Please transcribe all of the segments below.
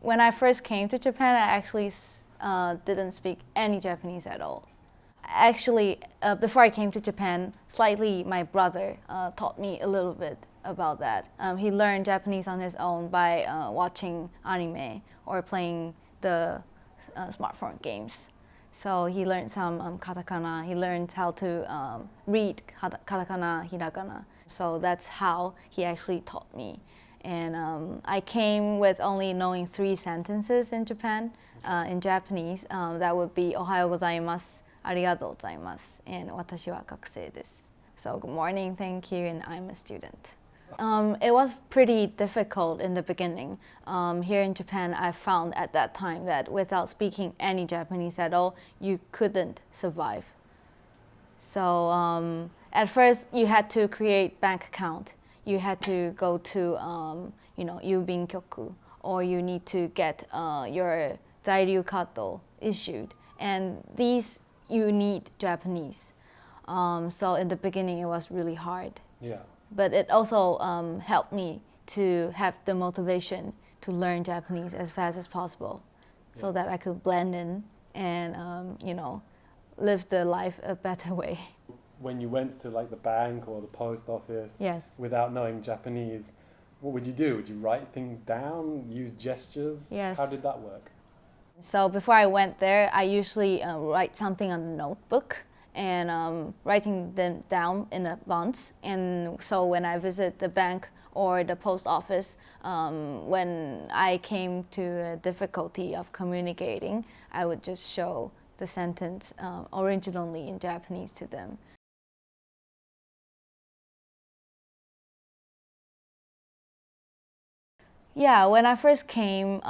When I first came to Japan, I actually didn't speak any Japanese at all. Actually, before I came to Japan, slightly my brother taught me a little bit about that. He learned Japanese on his own by watching anime or playing the smartphone games. So he learned some katakana. He learned how to read katakana, hiragana. So that's how he actually taught me. And I came with only knowing 3 sentences in Japan, in Japanese. That would be "Ohayou gozaimasu," "Arigatou gozaimasu," and "Watashi wa gakusei desu." So good morning, thank you, and I'm a student. It was pretty difficult in the beginning. Here in Japan, I found at that time that without speaking any Japanese at all, you couldn't survive. So at first, you had to create bank account. You had to go to, Yubinkyoku, or you need to get your Zairyu Kato issued. And these, you need Japanese. So in the beginning, it was really hard. Yeah. But it also helped me to have the motivation to learn Japanese as fast as possible, so that I could blend in and live the life a better way. When you went to like the bank or the post office, Yes. without knowing Japanese, what would you do? Would you write things down, use gestures? Yes. How did that work? So before I went there, I usually write something on the notebook and writing them down in advance. And so when I visit the bank or the post office, when I came to a difficulty of communicating, I would just show the sentence originally in Japanese to them. Yeah, when I first came,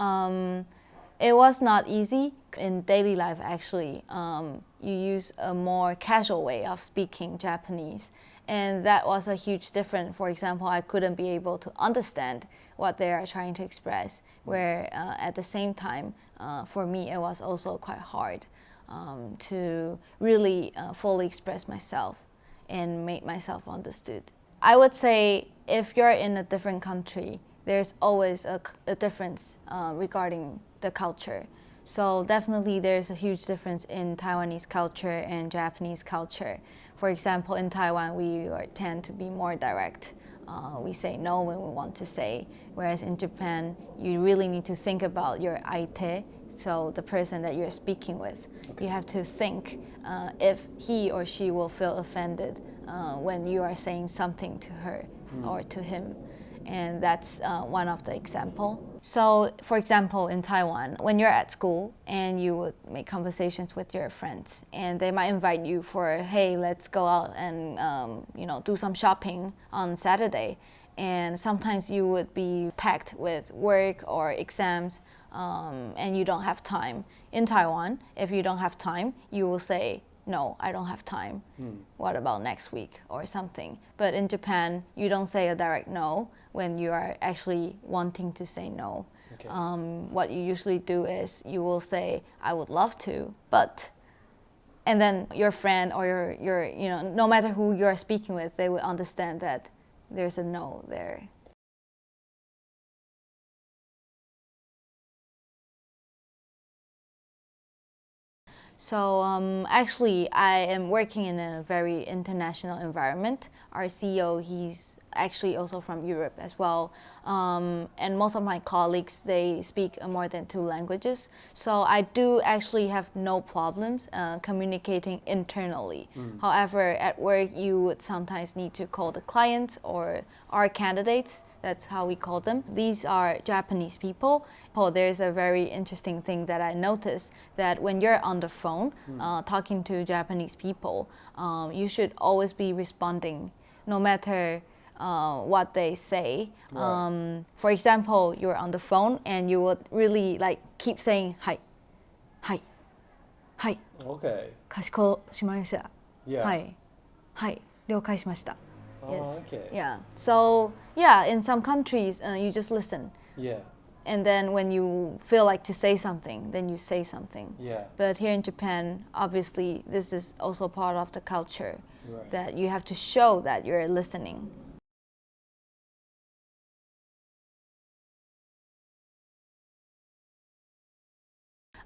it was not easy. In daily life, actually, you use a more casual way of speaking Japanese. And that was a huge difference. For example, I couldn't be able to understand what they are trying to express, where at the same time, for me, it was also quite hard to really fully express myself and make myself understood. I would say if you're in a different country, there's always a difference regarding the culture. So definitely there's a huge difference in Taiwanese culture and Japanese culture. For example, in Taiwan, we tend to be more direct. We say no when we want to say, whereas in Japan, you really need to think about your aite, so the person that you're speaking with. Okay. You have to think if he or she will feel offended when you are saying something to her or to him. And that's one of the example. So, for example, in Taiwan, when you're at school and you would make conversations with your friends, and they might invite you for, hey, let's go out and do some shopping on Saturday. And sometimes you would be packed with work or exams, and you don't have time. In Taiwan, if you don't have time, you will say, no, I don't have time. What about next week or something? But in Japan, you don't say a direct no when you are actually wanting to say no. Okay. What you usually do is you will say, I would love to, but, and then your friend or your no matter who you're speaking with, they will understand that there's a no there. So actually, I am working in a very international environment. Our CEO, he's actually also from Europe as well. And most of my colleagues, they speak more than 2 languages. So I do actually have no problems communicating internally. However, at work, you would sometimes need to call the clients or our candidates. That's how we call them. These are Japanese people. There's a very interesting thing that I noticed, that when you're on the phone talking to Japanese people, you should always be responding no matter what they say. Right. For example, you're on the phone and you would really keep saying hai, hai, hai. Okay. かしこしまりました。 Yeah. はい、はい、了解しました。 Oh, okay. Yeah. So yeah, in some countries, you just listen. Yeah. And then when you feel like to say something, then you say something. Yeah. But here in Japan, obviously, this is also part of the culture, right, that you have to show that you're listening.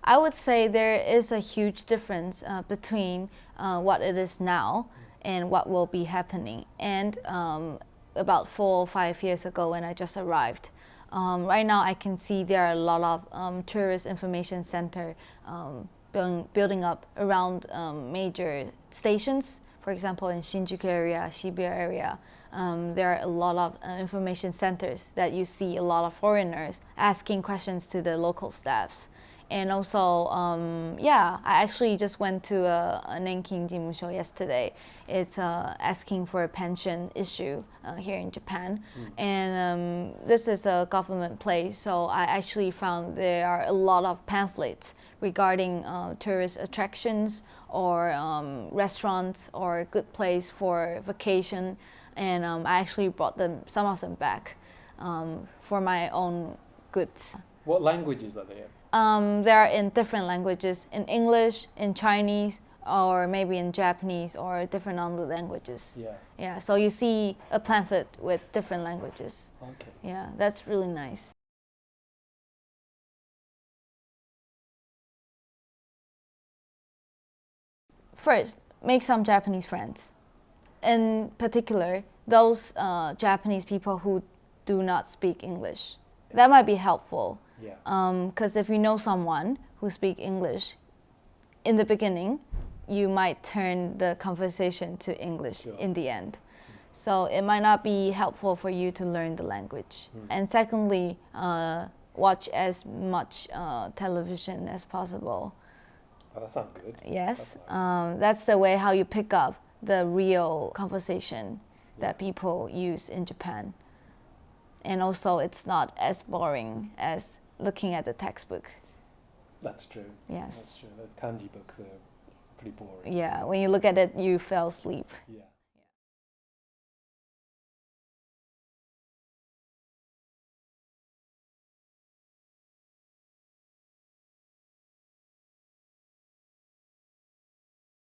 I would say there is a huge difference between what it is now and what will be happening. And about 4 or 5 years ago when I just arrived, right now I can see there are a lot of tourist information center building up around major stations. For example, in Shinjuku area, Shibuya area, there are a lot of information centers that you see a lot of foreigners asking questions to the local staffs. And also, I actually just went to a Nanking Jimusho yesterday. It's asking for a pension issue here in Japan. And this is a government place, so I actually found there are a lot of pamphlets regarding tourist attractions or restaurants or a good place for vacation. And I actually brought some of them back for my own goods. What languages are they in? They are in different languages, in English, in Chinese, or maybe in Japanese or different other languages. Yeah, so you see a pamphlet with different languages. Okay. Yeah, that's really nice. First, make some Japanese friends. In particular, those Japanese people who do not speak English. That might be helpful. Because if you know someone who speaks English, in the beginning, you might turn the conversation to English in the end. So it might not be helpful for you to learn the language. And secondly, watch as much television as possible. Oh, that sounds good. Yes, that's the way how you pick up the real conversation that people use in Japan. And also, it's not as boring as looking at the textbook. That's true. Yes. That's true. Those kanji books are pretty boring. Yeah, when you look at it, you fell asleep. Yeah.